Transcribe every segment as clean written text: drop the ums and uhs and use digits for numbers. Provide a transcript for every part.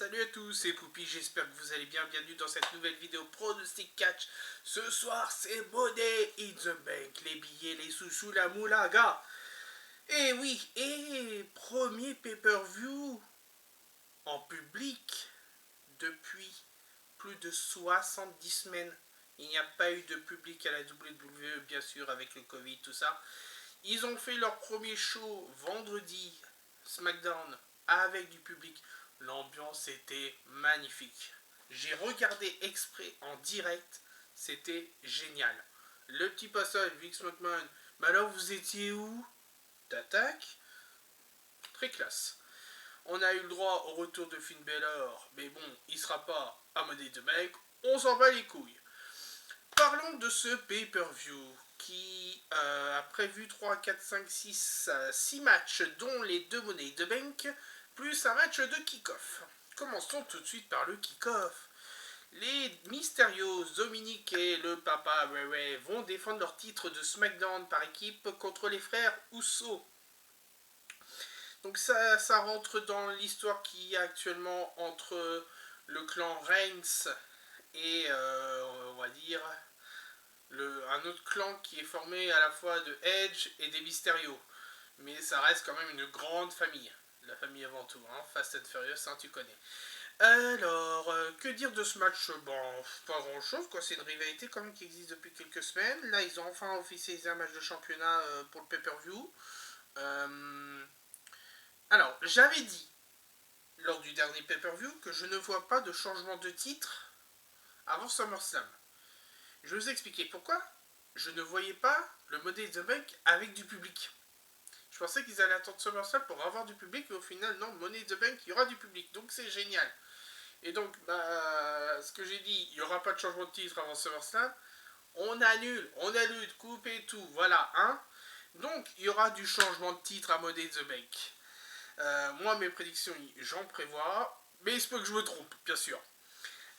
Salut à tous, c'est Poupy, j'espère que vous allez bien. Bienvenue dans cette nouvelle vidéo Pronostic Catch. Ce soir, c'est Money in the Bank, les billets, les sous-sous, la moulaga. Et oui, et premier pay-per-view en public depuis plus de 70 semaines. Il n'y a pas eu de public à la WWE, bien sûr, avec le Covid, tout ça. Ils ont fait leur premier show vendredi, SmackDown, avec du public. L'ambiance était magnifique. J'ai regardé exprès en direct, c'était génial. Le petit passage, Vince McMahon, mais alors vous étiez où? D'attaque? Très classe. On a eu le droit au retour de Finn Balor, mais bon, il sera pas à Money in the Bank, on s'en bat les couilles. Parlons de ce pay-per-view qui a prévu 3, 4, 5, 6 matchs, dont les 2 Money in the Bank, plus un match de kick-off. Commençons tout de suite par le kick-off. Les Mysterios, Dominique et le Papa Ray Ray vont défendre leur titre de SmackDown par équipe contre les frères Uso. Donc ça rentre dans l'histoire qu'il y a actuellement entre le clan Reigns et on va dire un autre clan qui est formé à la fois de Edge et des Mysterio. Mais ça reste quand même une grande famille. La famille avant tout, hein. Fast and Furious, hein, tu connais. Alors, que dire de ce match? Bon, pas grand chose, quoi. C'est une rivalité quand même qui existe depuis quelques semaines. Là, ils ont enfin officialisé un match de championnat pour le pay-per-view. Alors, j'avais dit lors du dernier pay-per-view que je ne vois pas de changement de titre avant SummerSlam. Je vais vous expliquer pourquoi je ne voyais pas le Money in the Bank avec du public. Je pensais qu'ils allaient attendre SummerSlam pour avoir du public, mais au final, non, Money in the Bank, il y aura du public, donc c'est génial. Et donc, ce que j'ai dit, il n'y aura pas de changement de titre avant SummerSlam. On annule, coupe et tout, voilà, hein. Donc, il y aura du changement de titre à Money in the Bank. Moi, mes prédictions, j'en prévois, mais il se peut que je me trompe, bien sûr.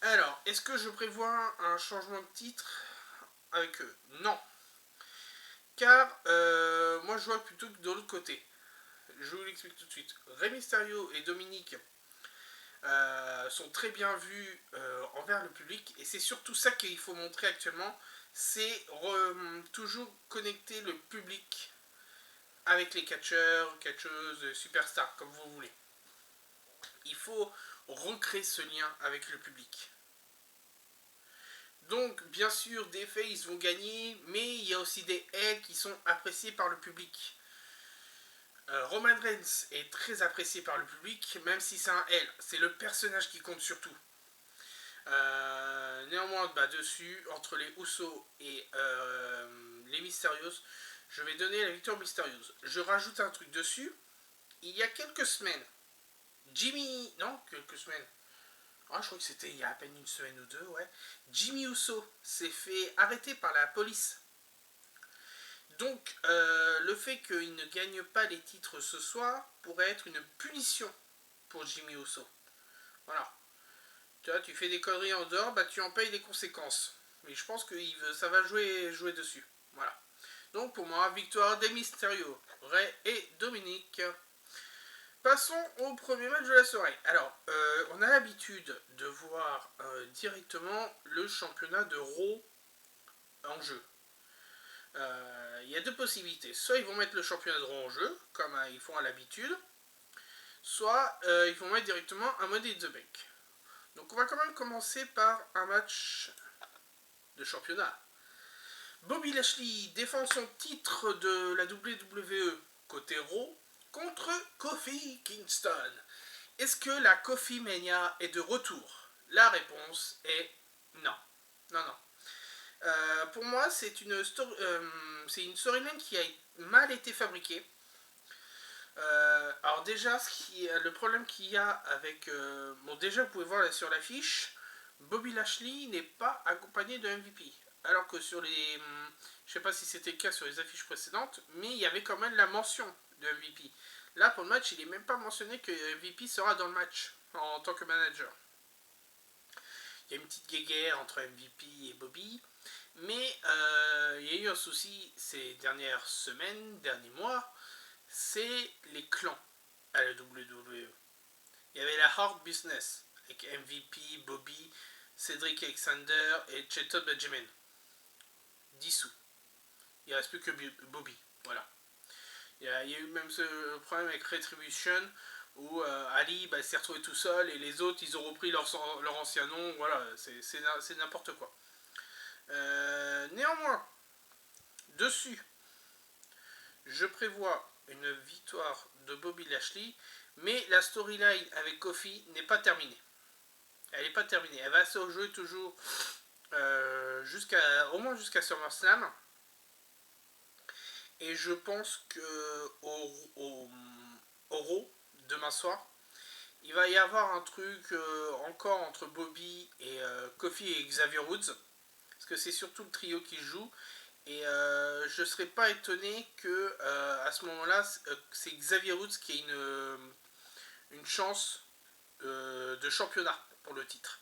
Alors, est-ce que je prévois un changement de titre avec eux? Non. Car moi je vois plutôt que de l'autre côté. Je vous l'explique tout de suite. Rey Mysterio et Dominique sont très bien vus envers le public. Et c'est surtout ça qu'il faut montrer actuellement. C'est toujours connecter le public avec les catcheurs, catcheuses, superstars, comme vous voulez. Il faut recréer ce lien avec le public. Donc, bien sûr, des faces vont gagner, mais il y a aussi des L qui sont appréciés par le public. Roman Reigns est très apprécié par le public, même si c'est un L. C'est le personnage qui compte surtout. Néanmoins, dessus, entre les Usos et les Mysterios, je vais donner la victoire aux Mysterios. Je rajoute un truc dessus. Il y a quelques semaines, Jimmy... Non, quelques semaines. Je crois que c'était il y a à peine une semaine ou deux, ouais. Jimmy Uso s'est fait arrêter par la police. Donc, le fait qu'il ne gagne pas les titres ce soir pourrait être une punition pour Jimmy Uso. Voilà. Tu vois, tu fais des conneries en dehors, tu en payes les conséquences. Mais je pense que ça va jouer dessus. Voilà. Donc, pour moi, victoire des Mysterio, Rey et Dominique. Passons au premier match de la soirée. Alors, on a l'habitude de voir directement le championnat de Raw en jeu. Il y a deux possibilités. Soit ils vont mettre le championnat de Raw en jeu, comme ils font à l'habitude, soit ils vont mettre directement un Money in the Bank. Donc on va quand même commencer par un match de championnat. Bobby Lashley défend son titre de la WWE côté Raw contre Kofi Kingston. Est-ce que la Kofi Mania est de retour? La réponse est non. Non, non. Pour moi, c'est une storyline qui a mal été fabriquée. Alors déjà, le problème qu'il y a avec... bon, déjà, vous pouvez voir là, sur l'affiche, Bobby Lashley n'est pas accompagné de MVP. Alors que sur les... je sais pas si c'était le cas sur les affiches précédentes, mais il y avait quand même la mention de MVP. Là, pour le match, il n'est même pas mentionné que MVP sera dans le match en tant que manager. Il y a une petite guéguerre entre MVP et Bobby. Mais il y a eu un souci ces dernières semaines, derniers mois, c'est les clans à la WWE. Il y avait la Hard Business avec MVP, Bobby, Cedric Alexander et Shelton Benjamin. Dissous. Il ne reste plus que Bobby. Voilà. Il y a eu même ce problème avec Retribution où Ali s'est retrouvé tout seul et les autres ils ont repris leur ancien nom. Voilà, c'est n'importe quoi. Néanmoins, dessus, je prévois une victoire de Bobby Lashley, mais la storyline avec Kofi n'est pas terminée. Elle n'est pas terminée. Elle va se jouer toujours au moins jusqu'à SummerSlam. Et je pense que au Raw, demain soir, il va y avoir un truc encore entre Bobby et Kofi et Xavier Woods. Parce que c'est surtout le trio qui joue. Et je ne serais pas étonné que à ce moment-là, c'est Xavier Woods qui ait une chance de championnat pour le titre.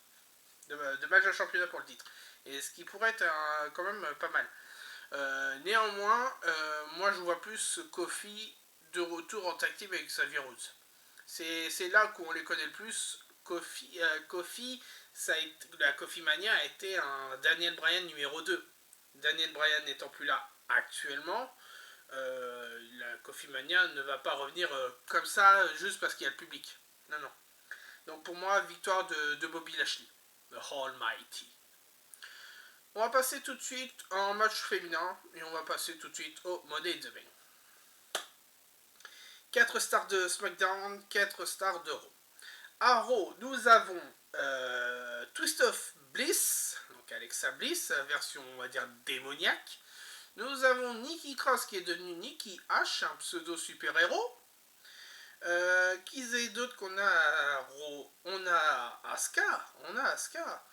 De match de championnat pour le titre. Et ce qui pourrait être quand même pas mal. Néanmoins, moi je vois plus Kofi de retour en tag team avec Xavier Woods. C'est là qu'on les connaît le plus. Kofi la Kofi Mania a été un Daniel Bryan numéro 2. Daniel Bryan n'étant plus là actuellement, la Kofi Mania ne va pas revenir comme ça juste parce qu'il y a le public. Non, non. Donc pour moi, victoire de Bobby Lashley, The Almighty. On va passer tout de suite en match féminin et on va passer tout de suite au Money in the Bank. 4 stars de SmackDown, 4 stars de Raw. À Raw, nous avons Twist of Bliss, donc Alexa Bliss, version on va dire démoniaque. Nous avons Nikki Cross qui est devenue Nikki H, un pseudo super-héros. Qui est d'autre qu'on a à Raw? On a Asuka.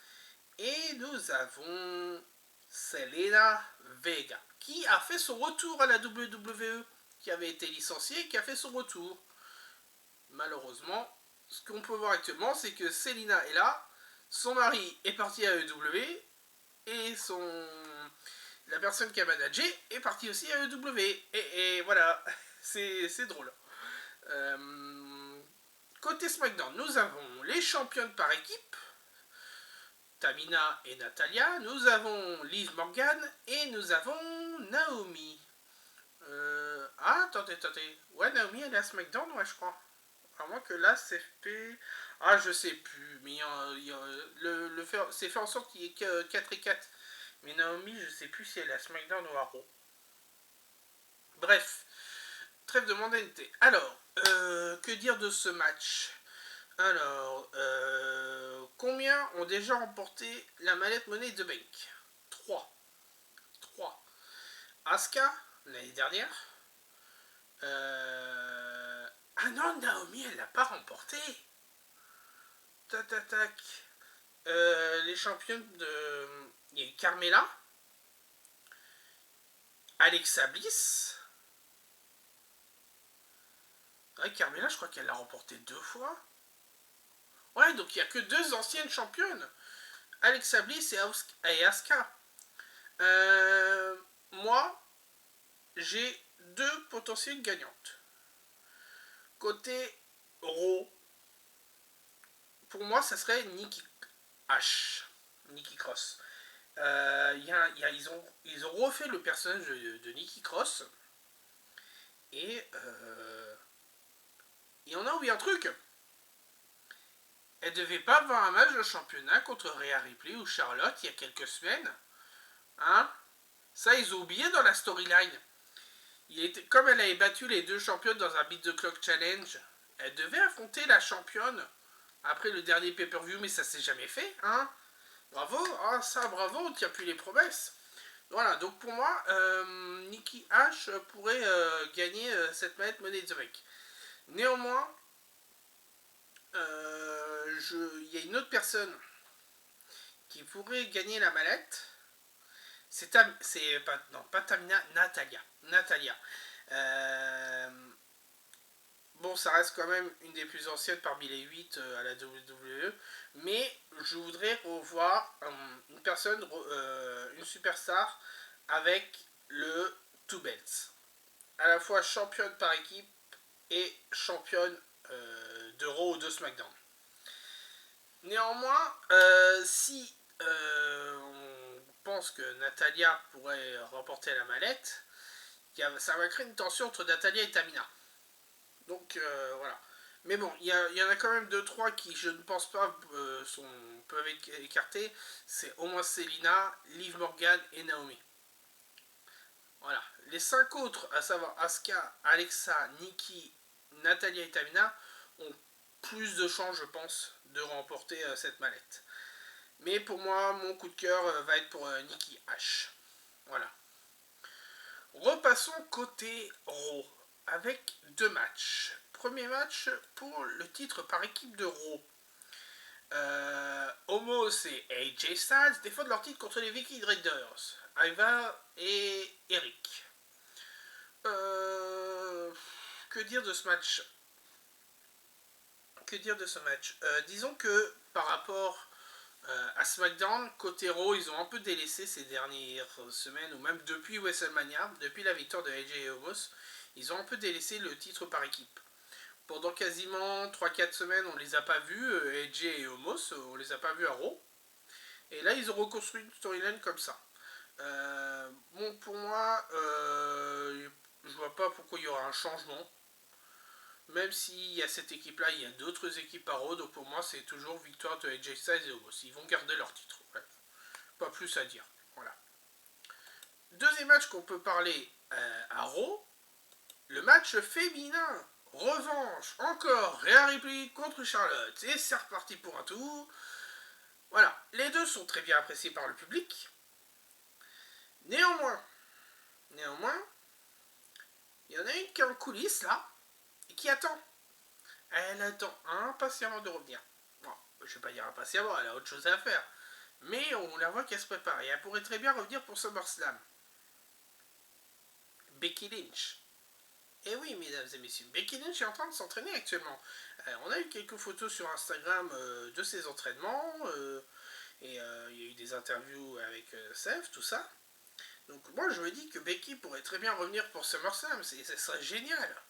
Et nous avons Zelina Vega, qui a fait son retour à la WWE, qui avait été licenciée et qui a fait son retour. Malheureusement, ce qu'on peut voir actuellement, c'est que Zelina est là, son mari est parti à EW, et la personne qui a managé est partie aussi à EW. Et voilà, c'est drôle. Côté SmackDown, nous avons les championnes par équipe, Tamina et Natalia, nous avons Liv Morgan et nous avons Naomi. Attendez. Ouais, Naomi elle est à SmackDown, ouais, je crois. À moins que là, CFP. Ah, je sais plus. Mais c'est fait en sorte qu'il y ait que 4 et 4. Mais Naomi, je sais plus si elle est à SmackDown ou à Raw. Bref, trêve de mondanité. Alors, que dire de ce match? Alors, combien ont déjà remporté la mallette Money in the Bank? 3. Asuka, l'année dernière. Ah non, Naomi, elle l'a pas remporté. Tac. Les championnes de... Il y a Carmella. Alexa Bliss. Ouais, Carmella, je crois qu'elle l'a remporté 2 fois. Ouais, donc il n'y a que 2 anciennes championnes. Alexa Bliss et Asuka. Moi, j'ai 2 potentielles gagnantes. Côté Raw, pour moi, ça serait Nikki Cross. Ils ont refait le personnage de Nikki Cross. Et on a oublié un truc. Elle devait pas avoir un match de championnat contre Rhea Ripley ou Charlotte il y a quelques semaines. Hein? Ça, ils ont oublié dans la storyline. Comme elle avait battu les 2 championnes dans un Beat the Clock Challenge, elle devait affronter la championne après le dernier pay-per-view, mais ça s'est jamais fait. Hein? Bravo, bravo, on tient plus les promesses. Voilà, donc pour moi, Nikki H pourrait gagner cette mallette Money in the Bank. Néanmoins, il y a une autre personne qui pourrait gagner la mallette. C'est pas Tamina, Natalia. Bon, ça reste quand même une des plus anciennes parmi les 8 à la WWE. Mais je voudrais revoir une personne, une superstar avec le 2 belts. À la fois championne par équipe et championne de Raw ou de SmackDown. Néanmoins, si on pense que Natalia pourrait remporter la mallette, ça va créer une tension entre Natalia et Tamina. Donc voilà. Mais bon, il y en a quand même 2-3 qui, je ne pense pas, peuvent être écartés. C'est au moins Selina, Liv Morgan et Naomi. Voilà. Les 5 autres, à savoir Asuka, Alexa, Nikki, Natalia et Tamina, ont plus de chances, je pense, de remporter cette mallette. Mais pour moi, mon coup de cœur va être pour Nikki H. Voilà. Repassons côté Raw avec 2 matchs. Premier match pour le titre par équipe de Raw. Homos et AJ Styles défendent leur titre contre les Viking Raiders, Ivar et Eric. Que dire de ce match? Disons que par rapport à SmackDown, côté Raw, ils ont un peu délaissé ces dernières semaines, ou même depuis WrestleMania, depuis la victoire de AJ et Homos, ils ont un peu délaissé le titre par équipe. Pendant quasiment 3-4 semaines, on les a pas vus, AJ et Homos, on les a pas vus à Raw. Et là, ils ont reconstruit une storyline comme ça. Bon, pour moi, je vois pas pourquoi il y aura un changement. Même s'il y a cette équipe-là, il y a d'autres équipes à Raw, donc pour moi, c'est toujours victoire de AJ Styles et Homos. Ils vont garder leur titre. Ouais. Pas plus à dire. Voilà. Deuxième match qu'on peut parler à Raw, le match féminin. Revanche, encore, Rhea Ripley contre Charlotte. Et c'est reparti pour un tour. Voilà, les deux sont très bien appréciés par le public. Néanmoins, il y en a une qui est en coulisses là, et qui attend. Elle attend impatiemment de revenir. Bon, je vais pas dire impatiemment, elle a autre chose à faire. Mais on la voit qu'elle se prépare, et elle pourrait très bien revenir pour SummerSlam. Becky Lynch. Et oui, mesdames et messieurs, Becky Lynch est en train de s'entraîner actuellement. On a eu quelques photos sur Instagram de ses entraînements, et il y a eu des interviews avec Seth, tout ça. Donc moi je me dis que Becky pourrait très bien revenir pour SummerSlam, ça serait génial.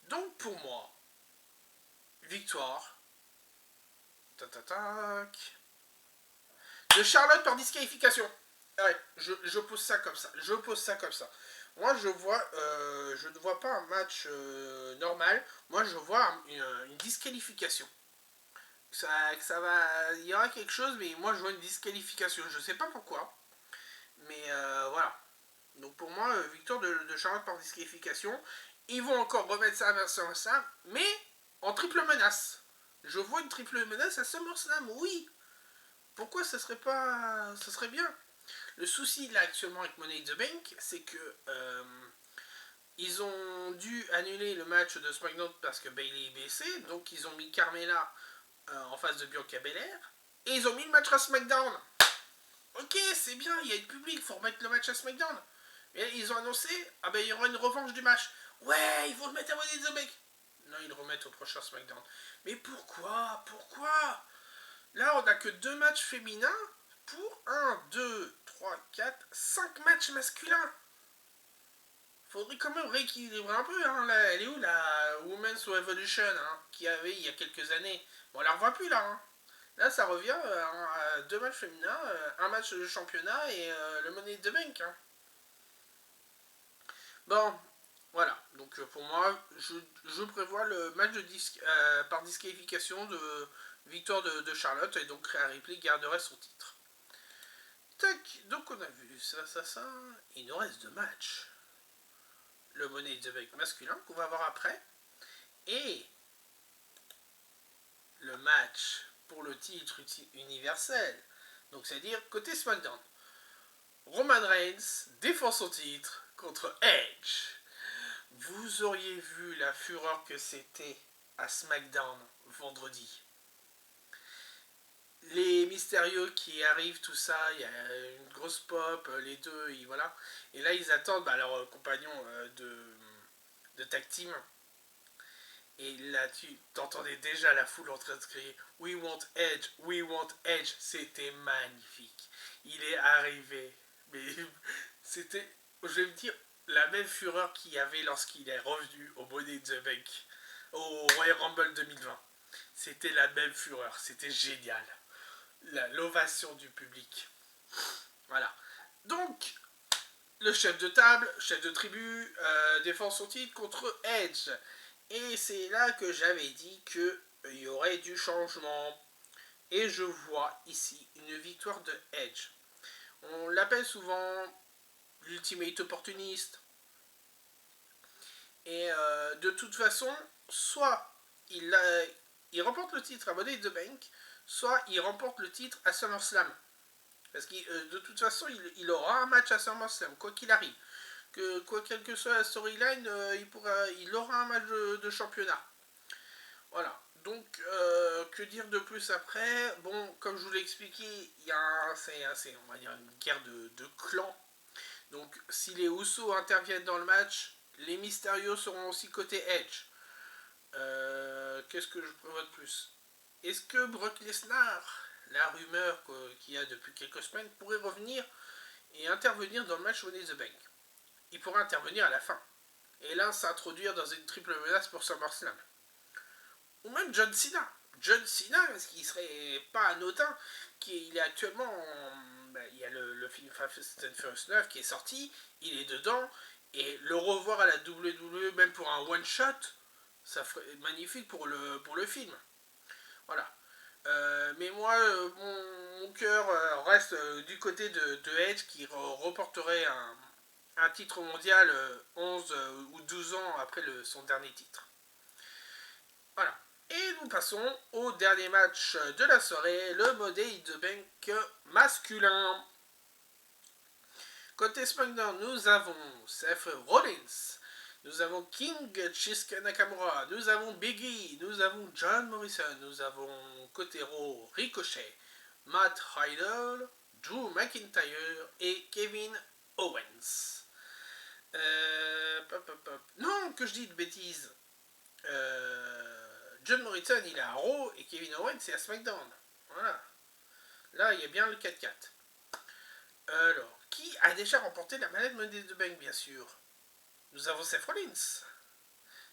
Donc pour moi, victoire de Charlotte par disqualification. Ouais, je pose ça comme ça. Moi je ne vois pas un match normal. Moi je vois une disqualification. Il y aura quelque chose, mais moi je vois une disqualification. Je sais pas pourquoi, mais voilà. Donc pour moi, victoire de Charlotte par disqualification. Ils vont encore remettre ça à SummerSlam, mais en triple menace. Je vois une triple menace à SummerSlam, oui. Pourquoi ça serait pas. Ça serait bien. Le souci là actuellement avec Money in the Bank, c'est que ils ont dû annuler le match de SmackDown parce que Bayley est blessée. Donc ils ont mis Carmella en face de Bianca Belair. Et ils ont mis le match à SmackDown. Ok, c'est bien, il y a du public, il faut remettre le match à SmackDown. Et ils ont annoncé, ah ben il y aura une revanche du match. Ouais, ils vont le mettre à Money in the Bank. Non, ils le remettent au prochain SmackDown. Mais pourquoi Là, on n'a que 2 matchs féminins pour 1, 2, 3, 4, 5 matchs masculins. Faudrait quand même rééquilibrer un peu. Hein. Là, elle est où la Women's Revolution qu'il y avait il y a quelques années? Bon, on la revoit plus là. Là, ça revient à 2 matchs féminins, un match de championnat et le Money in the Bank. Bon, voilà. Donc pour moi, je prévois le match par disqualification de victoire de Charlotte et donc Rhea Ripley garderait son titre. Tac, donc on a vu ça. Il nous reste 2 matchs. Le Money in the Bank masculin qu'on va voir après et le match pour le titre universel. Donc c'est-à-dire côté SmackDown. Roman Reigns défend son titre contre Edge. Vous auriez vu la fureur que c'était à SmackDown vendredi. Les mystérieux qui arrivent, tout ça, il y a une grosse pop, les deux, et voilà. Et là, ils attendent leurs compagnons de tag team. Et là, tu t'entendais déjà la foule en train de crier We want Edge, we want Edge. C'était magnifique. Il est arrivé. Mais c'était, je vais me dire, la même fureur qu'il y avait lorsqu'il est revenu au Money in the Bank, au Royal Rumble 2020. C'était la même fureur, c'était génial. L'ovation du public. Voilà. Donc, le chef de table, chef de tribu, défend son titre contre Edge. Et c'est là que j'avais dit qu'il y aurait du changement. Et je vois ici une victoire de Edge. On l'appelle souvent l'ultimate opportuniste. Et de toute façon, soit il remporte le titre à Money in the Bank, soit il remporte le titre à SummerSlam. Parce que de toute façon, il aura un match à SummerSlam, quoi qu'il arrive. Quelle que soit la storyline, il aura un match de championnat. Voilà. Donc, que dire de plus après? Bon, comme je vous l'ai expliqué, il y a on va dire une guerre de clans. Donc, si les Usos interviennent dans le match, les Mysterios seront aussi côté Edge. Qu'est-ce que je prévois de plus? Est-ce que Brock Lesnar, la rumeur qu'il y a depuis quelques semaines, pourrait revenir et intervenir dans le match Money in the Bank? Il pourrait intervenir à la fin. Et là, s'introduire dans une triple menace pour SummerSlam. Ou même John Cena. John Cena, parce qu'il serait pas anodin, qu'il est actuellement il y a le film Fast and Furious 9 qui est sorti, il est dedans, et le revoir à la WWE, même pour un one-shot, ça ferait magnifique pour le film. Voilà. Mais moi, mon cœur reste du côté de Edge qui reporterait un titre mondial 11 ou 12 ans après son dernier titre. Voilà. Et nous passons au dernier match de la soirée, le Money in the Bank masculin. Côté SmackDown, nous avons Seth Rollins, nous avons King Shinsuke Nakamura, nous avons Big E, nous avons John Morrison, nous avons côté Raw Ricochet, Matt Riddle, Drew McIntyre et Kevin Owens. Non, que je dis de bêtises. John Morrison, il est à Raw et Kevin Owens, c'est à SmackDown. Voilà. Là, il y a bien le 4-4. Alors, qui a déjà remporté la manette Money in the Bank, bien sûr? Nous avons Seth Rollins.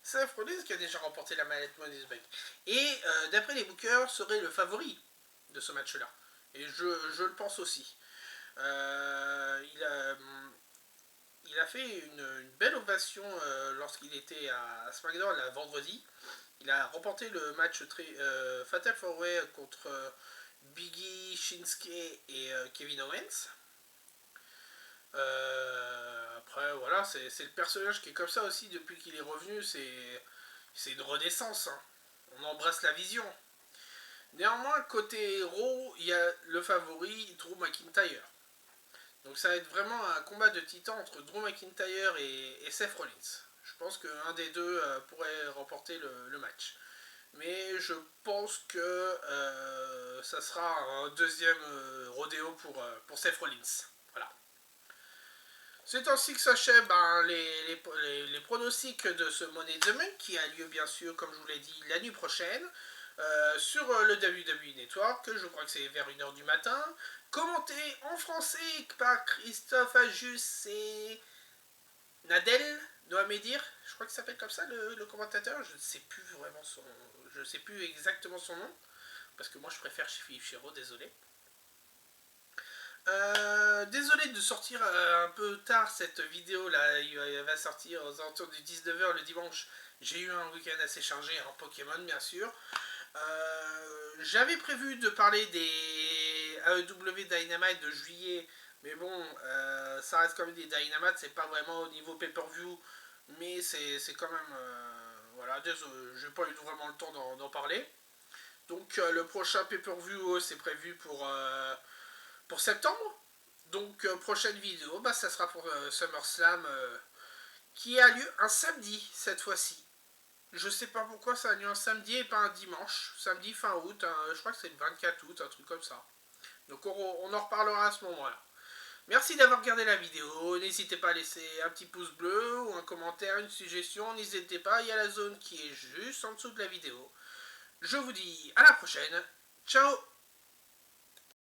Seth Rollins qui a déjà remporté la manette Money in the Bank. Et d'après les bookers, serait le favori de ce match-là. Et je le pense aussi. Il a fait une belle ovation lorsqu'il était à SmackDown la vendredi. Il a remporté le match Fatal 4-Way contre Biggie, Shinsuke et Kevin Owens. Après, voilà, c'est le personnage qui est comme ça aussi depuis qu'il est revenu. C'est une renaissance. Hein. On embrasse la vision. Néanmoins, côté Raw, il y a le favori Drew McIntyre. Donc ça va être vraiment un combat de titans entre Drew McIntyre et Seth Rollins. Je pense qu'un des deux pourrait remporter le match. Mais je pense que ça sera un deuxième rodéo pour Seth Rollins. Voilà. C'est ainsi que s'achèvent les pronostics de ce Money in the Bank qui a lieu bien sûr, comme je vous l'ai dit, la nuit prochaine. Sur le WWE Network, je crois que c'est vers 1h du matin, commenté en français par Christophe Ajus et Nadel Noamedir, je crois qu'il s'appelle comme ça le commentateur, je ne sais plus vraiment je ne sais plus exactement son nom, parce que moi je préfère Philippe Chéreau, désolé. Désolé de sortir un peu tard cette vidéo là, elle va sortir aux alentours du 19h le dimanche. J'ai eu un week-end assez chargé en Pokémon bien sûr. J'avais prévu de parler des AEW Dynamite de juillet, mais bon, ça reste comme des Dynamite, c'est pas vraiment au niveau pay-per-view, mais c'est quand même. Voilà, j'ai pas eu vraiment le temps d'en parler. Donc le prochain pay-per-view c'est prévu pour septembre. Donc prochaine vidéo, ça sera pour SummerSlam qui a lieu un samedi cette fois-ci. Je sais pas pourquoi ça a lieu un samedi et pas un dimanche. Samedi fin août, je crois que c'est le 24 août, un truc comme ça. Donc on en reparlera à ce moment-là. Merci d'avoir regardé la vidéo. N'hésitez pas à laisser un petit pouce bleu ou un commentaire, une suggestion. N'hésitez pas, il y a la zone qui est juste en dessous de la vidéo. Je vous dis à la prochaine. Ciao!